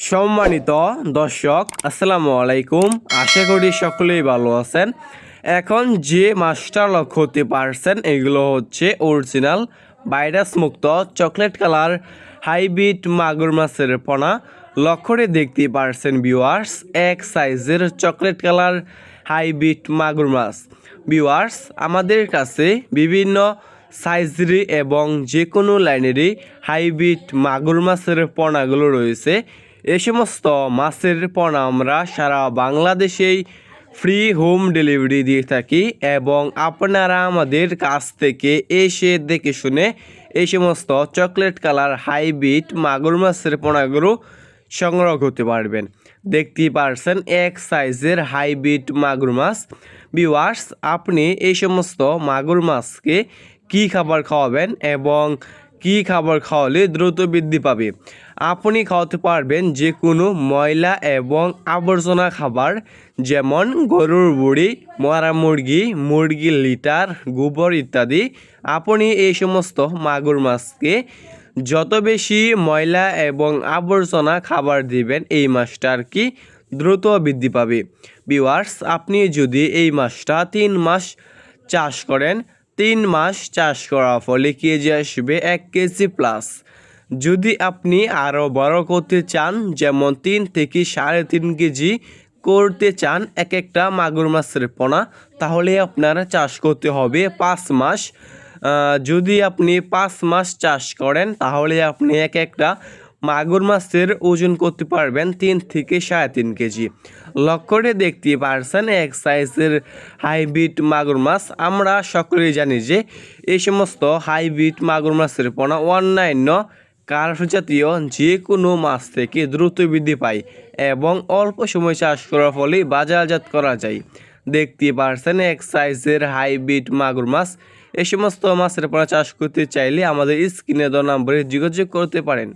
সম্মানিত দর্শক, আসসালামু আলাইকুম। আশা করি সকলেই ভালো আছেন। এখন যে মাছটা লক্ষ্য করতে পারছেন এগুলো হচ্ছে অরিজিনাল ভাইরাস মুক্ত চকলেট কালার হাইব্রিড মাগুর মাছের পোনা। লক্ষ্যে দেখতে পারছেন ভিউয়ার্স, এক সাইজের চকলেট কালার হাইব্রিড মাগুর মাছ। ভিউয়ার্স, আমাদের কাছে বিভিন্ন সাইজেরই এবং যে কোনো লাইনেরই হাইব্রিড মাগুর মাছের পোনাগুলো রয়েছে। এই সমস্ত মাছের পোনা আমরা সারা বাংলাদেশেই ফ্রি হোম ডেলিভারি দিয়ে থাকি এবং আপনারা আমাদের কাছ থেকে এসে দেখে শুনে এই সমস্ত চকলেট কালার হাইব্রিড মাগুর মাছের পোনাগুলো সংগ্রহ করতে পারবেন। দেখতেই পারছেন এক সাইজের হাইব্রিড মাগুর মাছ। ভিউয়ার্স, আপনি এই সমস্ত মাগুর মাছকে কি খাবার খাওয়াবেন এবং কি খাবার খাওয়ালে দ্রুত বৃদ্ধি পাবে? আপনি খাওয়াতে পারবেন যে কোনো ময়লা এবং আবর্জনা খাবার, যেমন গরুর বুড়ি, মরা মুরগি, মুরগির লিটার, গোবর ইত্যাদি। আপনি এই সমস্ত মাগুর মাছকে যত বেশি ময়লা এবং আবর্জনা খাবার দিবেন এই মাছটা আর কি দ্রুত বৃদ্ধি পাবে। ভিউয়ার্স, আপনি যদি এই মাছটা 3 মাস চাষ করেন, 3 মাস চাষ করার ফলে কেজি আসবে 1 কেজি প্লাস। যদি আপনি আরও বড় করতে চান, যেমন 3 থেকে 3.5 কেজি করতে চান এক একটা মাগুর মাছের পোনা, তাহলে আপনারা চাষ করতে হবে 5 মাস। যদি আপনি 5 মাস চাষ করেন তাহলে আপনি এক একটা মাগুর মাছের ওজন করতে পারবেন 3 থেকে 3.5 কেজি। লক্ষ্যে দেখতে পারছেন এক সাইজের হাইব্রিড মাগুর মাছ। আমরা সকলেই জানি যে এই সমস্ত হাইব্রিড মাগুর মাছের পোনা অন্যান্য কার্প জাতীয় যে কোনো মাছ থেকে দ্রুত বৃদ্ধি পায় এবং অল্প সময় চাষ করার ফলে বাজারজাত করা যায়। দেখতে পারছেন এক সাইজের হাইব্রিড মাগুর মাছ। এই সমস্ত মাছের পোনা চাষ করতে চাইলে আমাদের স্ক্রিনে দেওয়া নম্বরে যোগাযোগ করতে পারেন।